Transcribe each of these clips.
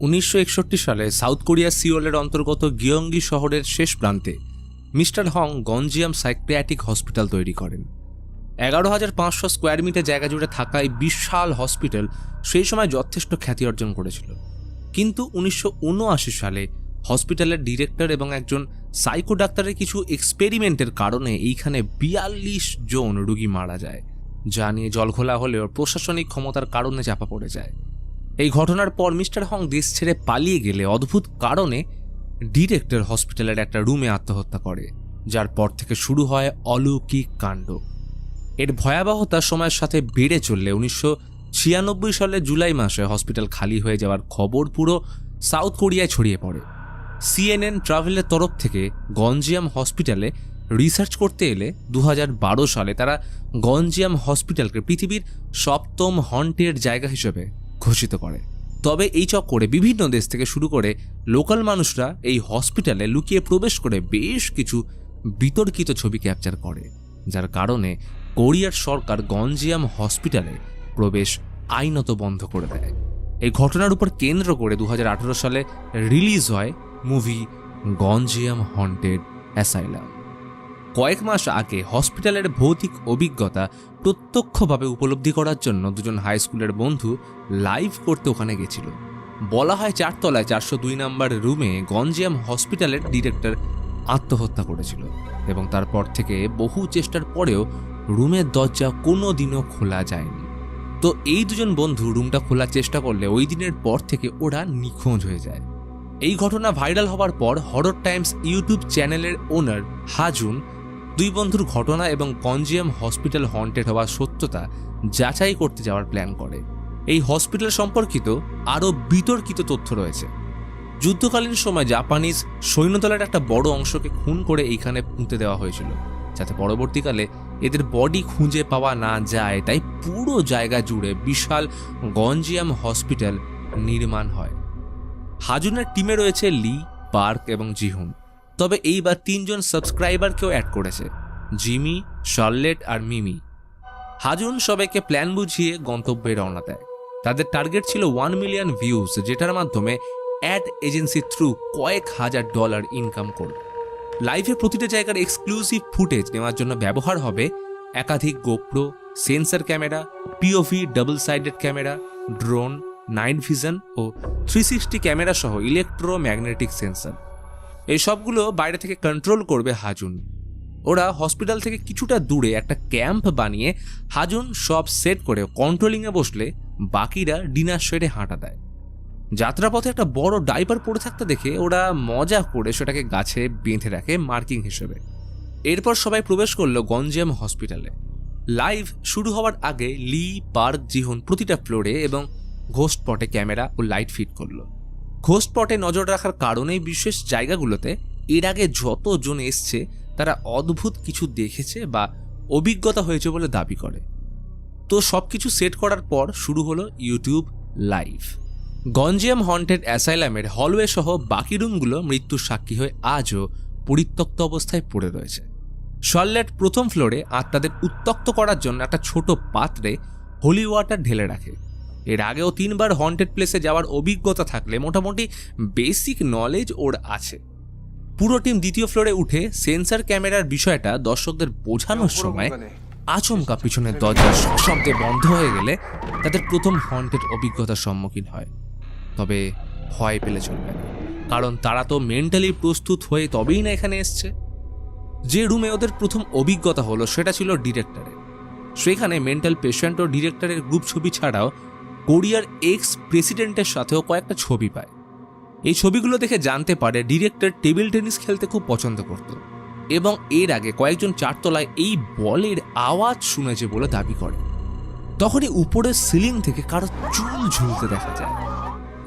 1961 সালে সাউথ কোরিয়ার সিওলের অন্তর্গত গিয়ঙ্গি শহরের শেষ প্রান্তে মিস্টার হং গঞ্জিয়াম সাইকিয়াট্রিক হসপিটাল তৈরি করেন। 11,500 স্কোয়ার মিটার জায়গা জুড়ে থাকা এই বিশাল হসপিটাল সেই সময় যথেষ্ট খ্যাতি অর্জন করেছিল। কিন্তু 1979 সালে হসপিটালের ডিরেক্টর এবং একজন সাইকো ডাক্তারের কিছু এক্সপেরিমেন্টের কারণে এইখানে 42 জন রোগী মারা যায়, যা নিয়ে জলঘোলা হলেও প্রশাসনিক ক্ষমতার কারণে চাপা পড়ে যায়। এই ঘটনার পর মিস্টার হং দেশ ছেড়ে পালিয়ে গেলে অদ্ভুত কারণে ডিরেক্টর হসপিটালের একটা রুমে আত্মহত্যা করে, যার পর থেকে শুরু হয় অলৌকিক কাণ্ড। এর ভয়াবহতা সময়ের সাথে বেড়ে চললে 1996 সালের জুলাই মাসে হসপিটাল খালি হয়ে যাওয়ার খবর পুরো সাউথ কোরিয়ায় ছড়িয়ে পড়ে। CNN ট্রাভেলের তরফ থেকে গঞ্জিয়াম হসপিটালে রিসার্চ করতে এলে 2012 সালে তারা গঞ্জিয়াম হসপিটালকে পৃথিবীর 7ম হন্টেড জায়গা হিসেবে ঘোষিত করে। তবে এই চক্করে বিভিন্ন দেশ থেকে শুরু করে লোকাল মানুষরা এই হসপিটালে লুকিয়ে প্রবেশ করে বেশ কিছু বিতর্কিত ছবি ক্যাপচার করে, যার কারণে কোরিয়ার সরকার গঞ্জিয়াম হসপিটালে প্রবেশ আইনত বন্ধ করে দেয়। এই ঘটনার উপর কেন্দ্র করে 2018 সালে রিলিজ হয় মুভি গঞ্জিয়াম হন্টেড অ্যাসাইলাম। কয়েক মাস আগে হসপিটালের ভৌতিক অভিজ্ঞতা প্রত্যক্ষভাবে উপলব্ধি করার জন্য দুজন হাই স্কুলের বন্ধু লাইভ করতে ওখানে গেছিল। বলা হয় 4 তলায় 402 নম্বর রুমে গঞ্জিয়াম হসপিটালের ডিরেক্টর আত্মহত্যা করেছিল এবং তারপর থেকে বহু চেষ্টার পরেও রুমের দরজা কোনো দিনও খোলা যায়নি। তো এই দুজন বন্ধু রুমটা খোলার চেষ্টা করলে ওই দিনের পর থেকে ওরা নিখোঁজ হয়ে যায়। এই ঘটনা ভাইরাল হওয়ার পর হরর টাইমস ইউটিউব চ্যানেলের ওনার হাজুন দুই বন্ধুর ঘটনা এবং গঞ্জিয়াম হসপিটাল হন্টেড হওয়ার সত্যতা যাচাই করতে যাওয়ার প্ল্যান করে। এই হসপিটাল সম্পর্কিত আরও বিতর্কিত তথ্য রয়েছে। যুদ্ধকালীন সময় জাপানিজ সৈন্যদলের একটা বড় অংশকে খুন করে এইখানে পুঁতে দেওয়া হয়েছিল, যাতে পরবর্তীকালে এদের বডি খুঁজে পাওয়া না যায়। তাই পুরো জায়গা জুড়ে বিশাল গঞ্জিয়াম হসপিটাল নির্মাণ হয়। হাজুনের টিমে রয়েছে লি, পার্ক এবং জিহুন। তবে এইবার 3 জন সাবস্ক্রাইবারকেও অ্যাড করেছে, জিমি, শার্লেট আর মিমি। হাজুন সবাইকে প্ল্যান বুঝিয়ে গন্তব্যে রওনা দেয়। তাদের টার্গেট ছিল 1 মিলিয়ন ভিউজ, যেটার মাধ্যমে অ্যাড এজেন্সি থ্রু কয়েক হাজার ডলার ইনকাম করবে। লাইভে প্রতিটা জায়গার এক্সক্লুসিভ ফুটেজ নেওয়ার জন্য ব্যবহার হবে একাধিক GoPro, sensor camera, POV double sided camera, drone, night vision ও 360 ক্যামেরা সহ ইলেকট্রোম্যাগনেটিক সেন্সর। এই সবগুলো বাইরে থেকে কন্ট্রোল করবে হাজুন। ওরা হসপিটাল থেকে কিছুটা দূরে একটা ক্যাম্প বানিয়ে হাজুন সব সেট করে কন্ট্রোলিংয়ে বসলে বাকিরা ডিনার সেরে হাঁটা দেয়। যাত্রাপথে একটা বড় ডাইপার পড়ে থাকতে দেখে ওরা মজা করে সেটাকে গাছে বেঁধে রাখে মার্কিং হিসেবে। এরপর সবাই প্রবেশ করলো গঞ্জিয়াম হসপিটালে। লাইভ শুরু হওয়ার আগে লি, পার্ক, জিহুন প্রতিটা ফ্লোরে এবং ঘোস্ট পটে ক্যামেরা ও লাইট ফিট করলো। ঘোস্ট পটে নজর রাখার কারণে বিশেষ জায়গাগুলোতে এর আগে যতজন এসছে তারা অদ্ভুত কিছু দেখেছে বা অভিজ্ঞতা হয়েছে বলে দাবি করে। তো সবকিছু সেট করার পর শুরু হলো ইউটিউব লাইভ। গঞ্জিয়াম হন্টেড অ্যাসাইলামের হলওয়ে সহ বাকি রুমগুলো মৃত্যুর সাক্ষী হয়ে আজও পরিত্যক্ত অবস্থায় পড়ে রয়েছে। শার্লেট প্রথম ফ্লোরে আত্মাদের উত্তক্ত করার জন্য একটা ছোট পাত্রে হোলি ওয়াটার ঢেলে রাখে। এর আগেও 3 বার হন্টেড প্লেসে যাওয়ার অভিজ্ঞতা থাকলে মোটামুটি বেসিক নলেজ ওর আছে। পুরো টিম দ্বিতীয় ফ্লোরে উঠে সেন্সর ক্যামেরার বিষয়টা দর্শকদের বোঝানোর সময় আচমকা পিছনের দরজা সশব্দে বন্ধ হয়ে গেলে তাদের প্রথম হন্টেড অভিজ্ঞতার সম্মুখীন হয়। তবে ভয় পেলে চলবে না, কারণ তারা তো মেন্টালি প্রস্তুত হয়ে তবেই না এখানে এসছে। যে রুমে ওদের প্রথম অভিজ্ঞতা হলো সেটা ছিল ডিরেক্টরের। সেখানে মেন্টাল পেশেন্ট ও ডিরেক্টরের গ্রুপ ছবি ছাড়াও কোরিয়ার এক্স প্রেসিডেন্টের সাথেও কয়েকটা ছবি পায়। এই ছবিগুলো দেখে জানতে পারে ডিরেক্টর টেবিল টেনিস খেলতে খুব পছন্দ করত এবং এর আগে কয়েকজন 4 তলায় এই বলের আওয়াজ শুনেছে বলে দাবি করে। তখনই উপরের সিলিং থেকে কারো চুল ঝুলতে দেখা যায়।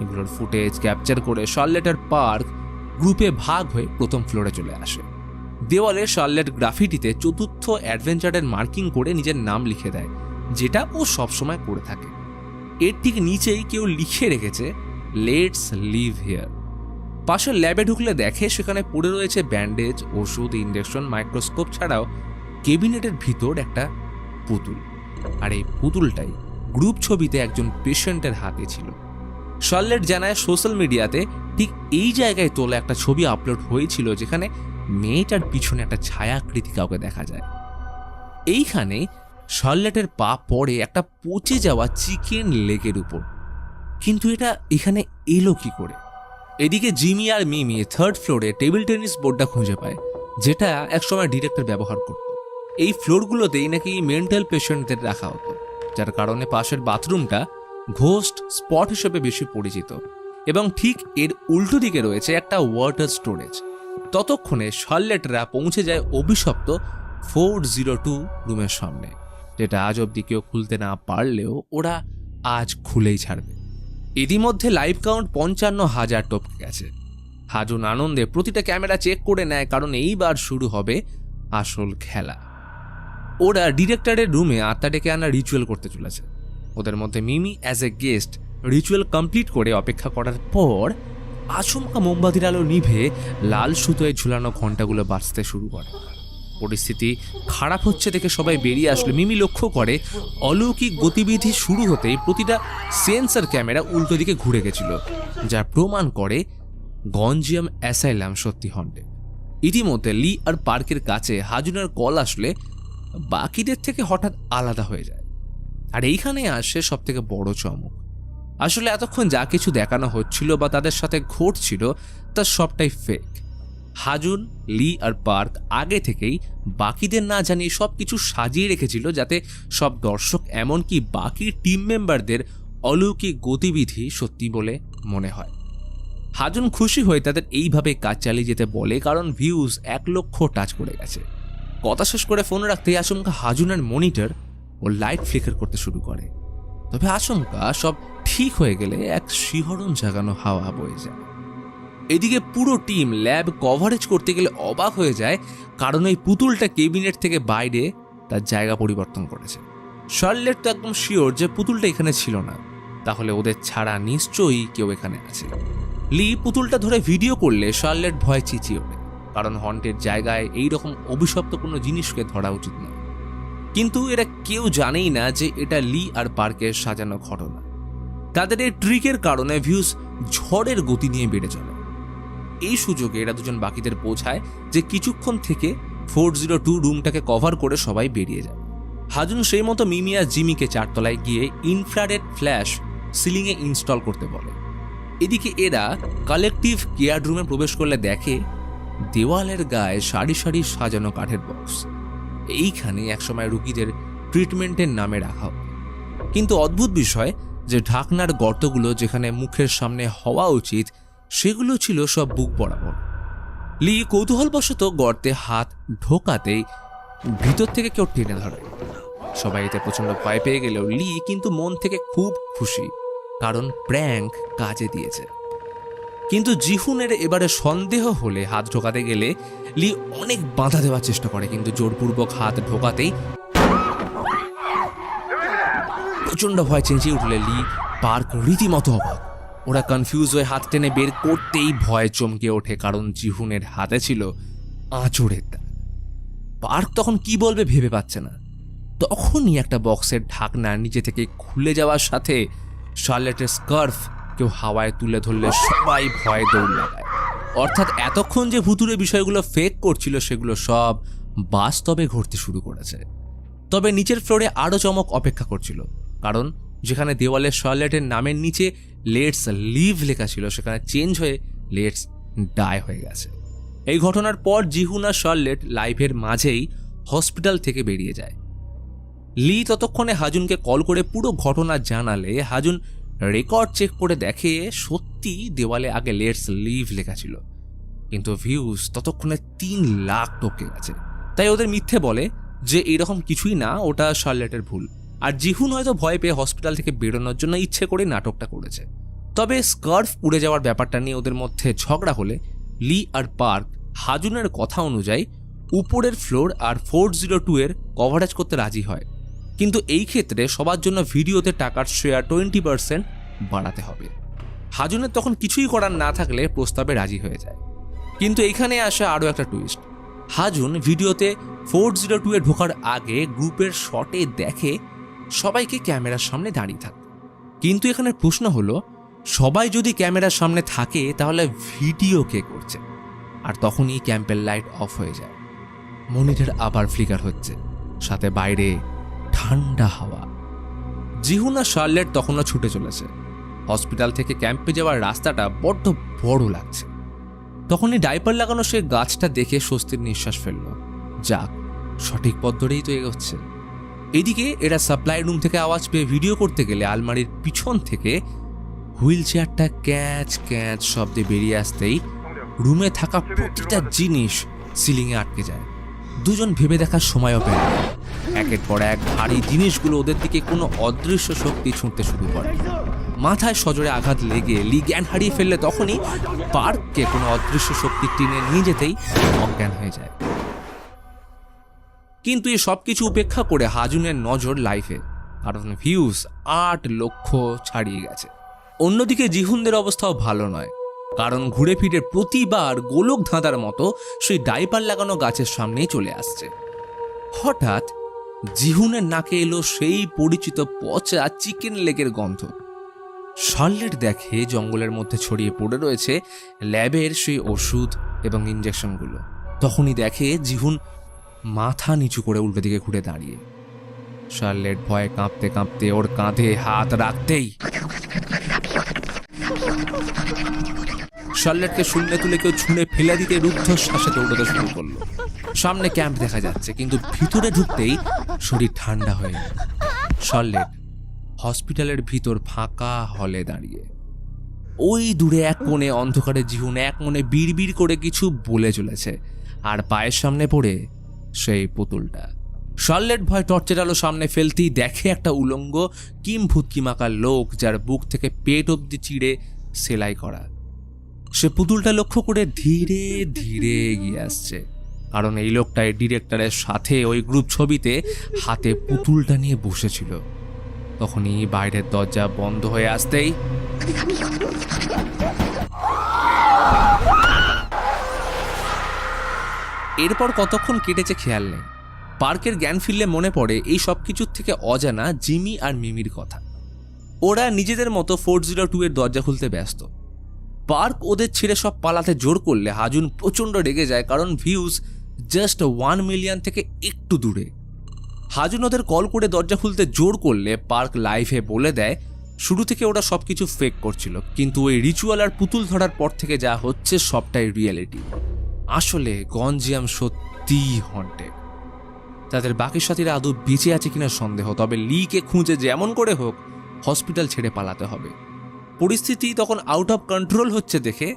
এগুলোর ফুটেজ ক্যাপচার করে শার্লেট আর পার্ক গ্রুপে ভাগ হয়ে প্রথম ফ্লোরে চলে আসে। দেওয়ালে শার্লেট গ্রাফিটিতে 4র্থ অ্যাডভেঞ্চারের মার্কিং করে নিজের নাম লিখে দেয়, যেটা ও সবসময় করে থাকে। এর ঠিক নিচেই কেউ লিখে রেখেছে লেটস লিভ হিয়ার। পাশের ল্যাবে ঢুকলে দেখে সেখানে পড়ে রয়েছে ব্যান্ডেজ, ওষুধ, ইনজেকশন, মাইক্রোস্কোপ ছাড়াও কেবিনেটের ভিতর একটা পুতুল। আর এই পুতুলটাই গ্রুপ ছবিতে একজন পেশেন্টের হাতে ছিল। শার্লেট জানায় সোশ্যাল মিডিয়াতে ঠিক এই জায়গায় তোলা একটা ছবি আপলোড হয়েছিল যেখানে মেয়েটার পিছনে একটা ছায়াকৃতি কাউকে দেখা যায়। এইখানে শার্লেটের পা পড়ে একটা পচে যাওয়া চিকেন লেগের উপর, কিন্তু এটা এখানে এলো কি করে? এদিকে জিমি আর মিমি 3rd ফ্লোরে টেবিল টেনিস বোর্ডটা খুঁজে পায়, যেটা একসময় ডিরেক্টর ব্যবহার করত। এই ফ্লোরগুলোতেই নাকি মেন্টাল পেশেন্টদের রাখা হতো, যার কারণে পাশের বাথরুমটা ঘোস্ট স্পট হিসেবে বেশি পরিচিত। এবং ঠিক এর উল্টো দিকে রয়েছে একটা ওয়াটার স্টোরেজ। ততক্ষণে শার্লেটরা পৌঁছে যায় অভিশপ্ত 402 রুমের সামনে, যেটা আজ অব্দি কেউ খুলতে না পারলেও ওরা আজ খুলেই ছাড়বে। ইতিমধ্যে লাইভ কাউন্ট 55,000 টপকে গেছে। হাজুন আনন্দে প্রতিটা ক্যামেরা চেক করে নেয়, কারণ এইবার শুরু হবে আসল খেলা। ওরা ডিরেক্টরের রুমে আত্মা ডেকে আনা রিচুয়াল করতে চলেছে। ওদের মধ্যে Mimi as a guest ritual complete করে অপেক্ষা করার পর আচমকা মোমবাতির আলো নিভে লাল সুতোয় ঝুলানো ঘণ্টাগুলো বাজতে শুরু করে। পরিস্থিতি খারাপ হচ্ছে দেখে সবাই বেরিয়ে আসলে মিমি লক্ষ্য করে অলৌকিক গতিবিধি শুরু হতেই প্রতিটা সেন্সর ক্যামেরা উল্টো দিকে ঘুরে গেছিল, যা প্রমাণ করে গঞ্জিয়াম অ্যাসাইলাম সত্যি হন্টে। ইতিমধ্যে লি আর পার্কের কাছে হাজুনের কল আসলে বাকিদের থেকে হঠাৎ আলাদা হয়ে যায়। আর এইখানে আসে সব থেকে বড় চমক। আসলে এতক্ষণ যা কিছু দেখানো হচ্ছিল বা তাদের সাথে ঘটছিল তা সবটাই ফেক। হাজুন, লি আর পার্ক আগে থেকেই বাকিদের না জানিয়ে সবকিছু সাজিয়ে রেখেছিল, যাতে সব দর্শক এমনকি বাকি টিম মেম্বারদের অলৌকিক গতিবিধি সত্যি বলে মনে হয়। হাজুন খুশি হয়ে তাদের এইভাবে কাজ চালিয়ে যেতে বলে, কারণ ভিউজ 1 লক্ষ টাচ করে গেছে। কথা শেষ করে ফোন রাখতেই আচমকা হাজুনের মনিটর ও লাইট ফ্লিকার করতে শুরু করে। তবে আচমকা সব ঠিক হয়ে গেলে এক শিহরণ জাগানো হাওয়া বয়ে যায়। এদিকে পুরো টিম ল্যাব কভারেজ করতে গেলে অবাক হয়ে যায়, কারণ এই পুতুলটা কেবিনেট থেকে বাইরে তার জায়গা পরিবর্তন করেছে। শার্লেট তো একদম শিওর যে পুতুলটা এখানে ছিল না, তাহলে ওদের ছাড়া নিশ্চয়ই কেউ এখানে আছে। লি পুতুলটা ধরে ভিডিও করলে শার্লেট ভয় চিচিয়ে ওঠে, কারণ হন্টের জায়গায় এইরকম অভিশপ্ত কোনো জিনিসকে ধরা উচিত নয়। কিন্তু এরা কেউ জানেই না যে এটা লি আর পার্কের সাজানো ঘটনা। তাদের এই ট্রিকের কারণে ভিউজ ঝড়ের গতি নিয়ে বেড়ে চলে। এই সুযোগে এরা দুজন বাকিদের বোঝায় যে কিছুক্ষণ থেকে 402 রুমটাকে কভার করে সবাই বেরিয়ে যায়। হাজুন সেই মতো মিমি আর জিমিকে 4 তলায় গিয়ে ইনফ্রারেড ফ্ল্যাশ সিলিংয়ে ইনস্টল করতে বলে। এদিকে এরা কালেকটিভ কেয়ার রুমে প্রবেশ করলে দেখে দেওয়ালের গায়ে সারি সারি সাজানো কাঠের বক্স। এইখানে একসময় রুগীদের ট্রিটমেন্টের নামে রাখা হতো, কিন্তু অদ্ভুত বিষয় যে ঢাকনার গর্তগুলো যেখানে মুখের সামনে হওয়া উচিত সেগুলো ছিল সব বুক বরাবর। লি কৌতূহলবশত গর্তে হাত ঢোকাতেই ভিতর থেকে কেউ টেনে ধরে। সবাই এতে প্রচন্ড ভয় পেয়ে গেলেও লি কিন্তু মন থেকে খুব খুশি, কারণ প্র্যাঙ্ক কাজে দিয়েছে। কিন্তু জিহুনের এবারে সন্দেহ হলে হাত ঢোকাতে গেলে লি অনেক বাধা দেওয়ার চেষ্টা করে, কিন্তু জোরপূর্বক হাত ঢোকাতেই প্রচন্ড ভয় চেঁচিয়ে উঠলে লি, পার্ক রীতিমতো অবাক। ওরা কনফিউজ হয়ে হাত টেনে বের করতেই ভয় চমকে ওঠে, কারণ জিহুনের হাতে ছিল আঁচড়ের দাগ। পার্ক তখন কি বলবে ভেবে পাচ্ছে না। তখনই একটা বক্সের ঢাকনা নিচে থেকে খুলে যাওয়ার সাথে শার্লেটের স্কার্ফ কেউ হাওয়ায় তুলে ধরলে সবাই ভয়ে দৌড় লাগায়। অর্থাৎ এতক্ষণ যে ভুতুরে বিষয়গুলো ফেক করছিল সেগুলো সব বাস্তবে ঘটতে শুরু করেছে। তবে নিচের ফ্লোরে আরও চমক অপেক্ষা করছিল, কারণ যেখানে দেওয়ালে শার্লেটের নামের নিচে লেটস লিভ লেখা ছিল সেখানে চেঞ্জ হয়ে লেটস ডাই হয়ে গেছে। এই ঘটনার পর জিহুন আর শার্লেট লাইভের মাঝেই হসপিটাল থেকে বেরিয়ে যায়। লি ততক্ষণে হাজুনকে কল করে পুরো ঘটনা জানালে হাজুন রেকর্ড চেক করে দেখে সত্যি দেওয়ালে আগে লেটস লিভ লেখা ছিল, কিন্তু ভিউজ ততক্ষণে 3 লাখ টপকে গেছে। তাই ওদের মিথ্যে বলে যে এরকম কিছুই না, ওটা শার্লেটের ভুল। আর জিহুন হয়তো ভয় পেয়ে হসপিটাল থেকে বেরোনোর জন্য ইচ্ছে করে নাটকটা করেছে। তবে স্কার্ফ পুড়ে যাওয়ার ব্যাপারটা নিয়ে ওদের মধ্যে ঝগড়া হলে লি আর পার্ক হাজুনের কথা অনুযায়ী উপরের ফ্লোর আর 402 এর কভারেজ করতে রাজি হয়, কিন্তু এই ক্ষেত্রে সবার জন্য ভিডিওতে টাকার শেয়ার 20% বাড়াতে হবে। হাজুনের তখন কিছুই করার না থাকলে প্রস্তাবে রাজি হয়ে যায়। কিন্তু এইখানে আসে আরও একটা টুইস্ট। হাজুন ভিডিওতে 402 এ ঢোকার আগে গ্রুপের শটে দেখে সবাইকে ক্যামেরার সামনে দাঁড়িয়ে থাকে, কিন্তু এখানে প্রশ্ন হলো সবাই যদি ক্যামেরার সামনে থাকে তাহলে ভিডিও কে করছে? আর তখনই ক্যাম্পের লাইট অফ হয়ে যায়, মনিটর আবার ফ্লিকার হচ্ছে, সাথে বাইরে ঠান্ডা হাওয়া। জিহুন আর শার্লেট তখনও ছুটে চলেছে। হসপিটাল থেকে ক্যাম্পে যাওয়ার রাস্তাটা বড্ড বড় লাগছে। তখনই ডাইপার লাগানো সে গাছটা দেখে স্বস্তির নিঃশ্বাস ফেলল। যাক, সঠিক পথ ধরেই তো এগোচ্ছে। এদিকে এরা সাপ্লাই রুম থেকে আওয়াজ পেয়ে ভিডিও করতে গেলে আলমারির পিছন থেকে হুইল চেয়ারটা ক্যাচ ক্যাচ শব্দে বেরিয়ে আসতেই রুমে থাকা প্রতিটা জিনিস সিলিংয়ে আটকে যায়। দুজন ভেবে দেখার সময়ও পেল না। একের পর এক ভারী জিনিসগুলো ওদের দিকে কোনো অদৃশ্য শক্তি ছুঁড়তে শুরু করে। মাথায় সজোরে আঘাত লেগে লি জ্ঞান হারিয়ে ফেললে তখনই পার্ককে কোনো অদৃশ্য শক্তি টেনে নিয়ে যেতেই অজ্ঞান হয়ে যায়। কিন্তু এই সব কিছু উপেক্ষা করে হাজুনের নজর লাইফে, কারণ ভিউজ 8 লক্ষ ছাড়িয়ে গেছে। অন্যদিকে জিহুনদের অবস্থাও ভালো নয়, কারণ ঘুরে ফিরে প্রতিবার গোলক ধাঁধার মতো সেই ডাইপার লাগানো গাছের সামনেই চলে আসছে। হঠাৎ জিহুনের নাকে এলো সেই পরিচিত পচা চিকেন লেগের গন্ধ। শার্লেট দেখে জঙ্গলের মধ্যে ছড়িয়ে পড়ে রয়েছে ল্যাবের সেই ওষুধ এবং ইঞ্জেকশনগুলো। তখনই দেখে জিহুন মাথা নিচু করে উল্টো দিকে ঘুরে দাঁড়িয়ে। শার্লেট ভয়ে কাঁপতে কাঁপতে ওর কাঁধে হাত রাখতেই শার্লেটকে শূন্যে তুলে কেউ ছুঁড়ে ফেলে দিতে রুদ্ধশ্বাসে দৌড়তে শুরু করলো। সামনে ক্যাম্প দেখা যাচ্ছে, কিন্তু ভিতরে ঢুকতেই শরীর ঠান্ডা হয়ে গেল। শার্লেট হসপিটালের ভিতর ফাঁকা হলে দাঁড়িয়ে। ওই দূরে এক কোণে অন্ধকারে জিহুন এক মনে বিড়বিড় করে কিছু বলে চলেছে, আর পায়ের সামনে পড়ে সেই পুতুলটা। শার্লেট ভয় টর্চের আলো সামনে ফেলতেই দেখে একটা উলঙ্গ কিমভূতকিমাকার লোক, যার বুক থেকে পেট অব্দি চিড়ে সেলাই করা। সে পুতুলটা লক্ষ্য করে ধীরে ধীরে এগিয়ে আসছে, কারণ এই লোকটাই ডিরেক্টরের সাথে ওই গ্রুপ ছবিতে হাতে পুতুলটা নিয়ে বসেছিল। তখনই বাইরের দরজা বন্ধ হয়ে আসতেই এরপর কতক্ষণ কেটেছে খেয়াল নেই। পার্কের জ্ঞান ফিরলে মনে পড়ে এই সব কিছুর থেকে অজানা জিমি আর মিমির কথা। ওরা নিজেদের মতো 402 এর দরজা খুলতে ব্যস্ত। পার্ক ওদের ছেড়ে সব পালাতে জোর করলে হাজুন প্রচণ্ড রেগে যায়, কারণ ভিউজ জাস্ট 1 মিলিয়ন থেকে একটু দূরে। হাজুন ওদের কল করে দরজা খুলতে জোর করলে পার্ক লাইভে বলে দেয় শুরু থেকে ওরা সবকিছু ফেক করছিল, কিন্তু ওই রিচুয়াল আর পুতুল ধরার পর থেকে যা হচ্ছে সবটাই রিয়েলিটি। আসলে গঞ্জিয়াম সত্যিই হন্টেড। তাদের বাকি সাথীরা আদৌ বেঁচে আছে কিনা সন্দেহ, তবে লিকে খুঁজে যেমন করে হোক হসপিটাল ছেড়ে পালাতে হবে। পরিস্থিতি তখন আউট অফ কন্ট্রোল হচ্ছে দেখে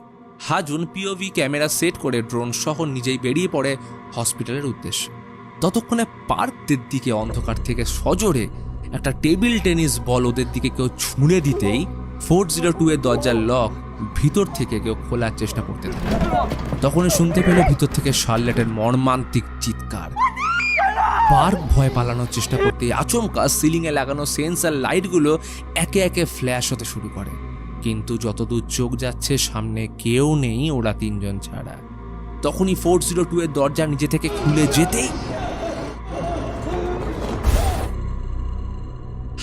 হাজুন পিওভি ক্যামেরা সেট করে ড্রোন সহ নিজেই বেরিয়ে পড়ে হসপিটালের উদ্দেশ্যে। ততক্ষণে পার্কদের দিকে অন্ধকার থেকে সজোরে একটা টেবিল টেনিস বল ওদের দিকে কেউ ছুঁড়ে দিতেই 402 এর দরজার লক ভিতর থেকে কেউ খোলার চেষ্টা করতে থাকে। তখনই শুনতে পেল ভিতর থেকে শার্লেটের মর্মান্তিক চিৎকার। পার্ক ভয় পালানোর চেষ্টা করতে আচমকা সিলিংয়ে লাগানো সেন্সার লাইটগুলো একে একে ফ্ল্যাশ হতে শুরু করে, কিন্তু যতদূর চোখ যাচ্ছে সামনে কেউ নেই ওরা তিনজন ছাড়া। তখনই 402 এর দরজা নিজে থেকে খুলে যেতেই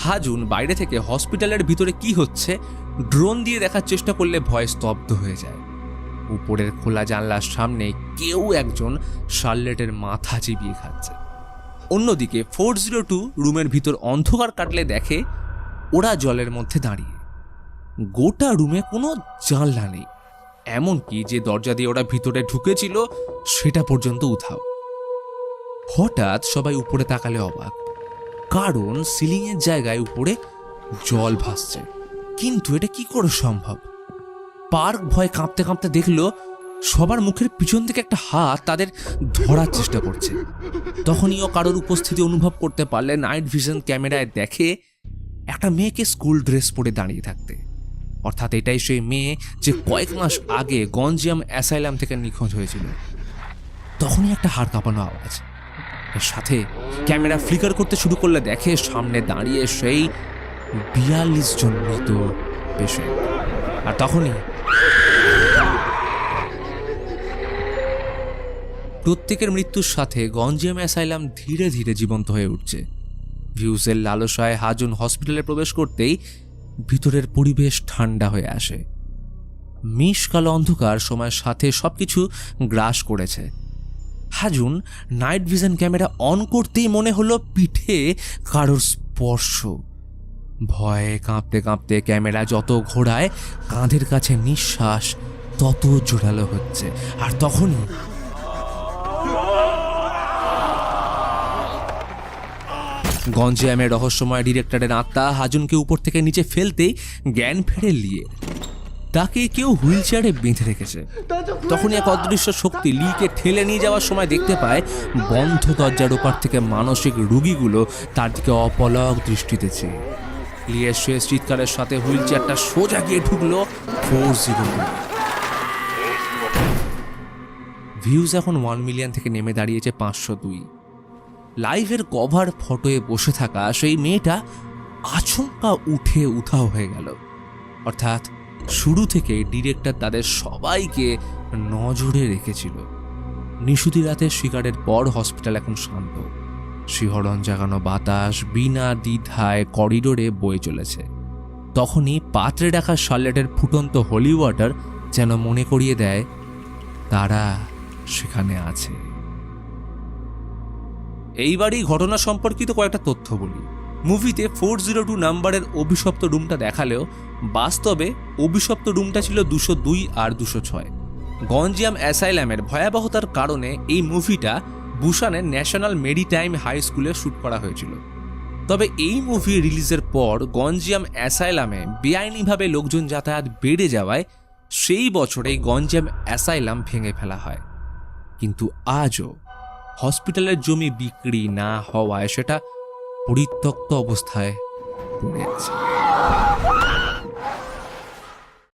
হাজুন বাইরে থেকে হসপিটালের ভিতরে কি হচ্ছে ড্রোন দিয়ে দেখার চেষ্টা করলে ভয় স্তব্ধ হয়ে যায়। উপরের খোলা জানলার সামনে কেউ একজন শার্লেটের মাথা চিবিয়ে খাচ্ছে। অন্যদিকে 402 রুমের ভিতর অন্ধকার কাটলে দেখে ওরা জলের মধ্যে দাঁড়িয়ে। গোটা রুমে কোনো জানলা নেই, এমনকি যে দরজা দিয়ে ওরা ভিতরে ঢুকেছিল সেটা পর্যন্ত উধাও। হঠাৎ সবাই উপরে তাকালে অবাক, কারণ সিলিংয়ের জায়গায় উপরে জল ভাসছে। কিন্তু এটা কি করে সম্ভব? পার্ক ভয় কাঁপতে কাঁপতে দেখলো সবার মুখের পিছন থেকে একটা হাত তাদের ধরার চেষ্টা করছে। তখনই ও কারোর উপস্থিতি অনুভব করতে পারলে নাইট ভিশন ক্যামেরায় দেখে একটা মেয়েকে স্কুল ড্রেস পরে দাঁড়িয়ে থাকতে। অর্থাৎ এটাই সেই মেয়ে যে কয়েক মাস আগে গঞ্জিয়াম অ্যাসাইলাম থেকে নিখোঁজ হয়েছিল। তখনই একটা হাড় কাঁপানো আওয়াজ, এর সাথে ক্যামেরা ফ্লিকার করতে শুরু করলে দেখে সামনে দাঁড়িয়ে সেই 42 জন মৃত পেশেন্ট। আর তখনই প্রত্যেকের মৃত্যুর সাথে গঞ্জিয়াম অ্যাসাইলাম ধীরে ধীরে জীবন্ত হয়ে উঠছে। ভিউজের লালসায় হাজুন হসপিটালে প্রবেশ করতেই ভিতরের পরিবেশ ঠান্ডা হয়ে আসে। মিশকালো অন্ধকার সময়ের সাথে সবকিছু গ্রাস করেছে। হাজুন নাইট ভিশন ক্যামেরা অন করতেই মনে হলো পিঠে কারোর স্পর্শ। ভয়ে কাঁপতে কাঁপতে ক্যামেরা যত ঘোরায় কাঁধের কাছে নিঃশ্বাস তত জোরালো হচ্ছে। আর তখনই গঞ্জিয়ামের রহস্যময় ডিরেক্টরের আত্মা হাজুনকে উপর থেকে নিচে ফেলতেই জ্ঞান ফেরে লিয়ে তাকে কেউ হুইল চেয়ারে বেঁধে রেখেছে। তখনই এক অদৃশ্য শক্তি লিকে ঠেলে নিয়ে যাওয়ার সময় দেখতে পায় বন্ধ দরজার ওপার থেকে মানসিক রোগীগুলো তার দিকে অপলক দৃষ্টিতে চেয়ে। লিয়ের শেষ চিৎকারের সাথে হুইল চেয়ারটা সোজা গিয়ে ঢুকলো 402। ভিউজ এখন 1 মিলিয়ন থেকে নেমে দাঁড়িয়েছে 502। লাইভের কভার ফটোয়ে বসে থাকা সেই মেয়েটা আচমকা উঠে উধাও হয়ে গেল। অর্থাৎ শুরু থেকে ডিরেক্টর তাদের সবাইকে নজরে রেখেছিল। নিশুতি রাতের শিকারের পর হসপিটাল এখন শান্ত। শিহরণ জাগানো বাতাস বিনা দ্বিধায় করিডোরে বয়ে চলেছে। তখনই পাত্রে রাখা শার্লেটের ফুটন্ত হোলি ওয়াটার যেন মনে করিয়ে দেয় তারা সেখানে আছে। এইবারই ঘটনা সম্পর্কিত কয়েকটা তথ্য বলি। মুভিতে 402 নাম্বারের অভিশপ্ত রুমটা দেখালেও বাস্তবে অভিশপ্ত রুমটা ছিল 202 আর 206। গঞ্জিয়াম অ্যাসাইলামের ভয়াবহতার কারণে এই মুভিটা বুসানের ন্যাশনাল মেরিটাইম হাই স্কুলে শ্যুট করা হয়েছিল। তবে এই মুভি রিলিজের পর গঞ্জিয়াম অ্যাসাইলামে বেআইনিভাবে লোকজন যাতায়াত বেড়ে যাওয়ায় সেই বছরেই গঞ্জিয়াম অ্যাসাইলাম ভেঙে ফেলা হয়। কিন্তু আজও হসপিটালের জমি বিক্রি না হওয়ায় সেটা পরিত্যক্ত অবস্থায় পড়ে আছে।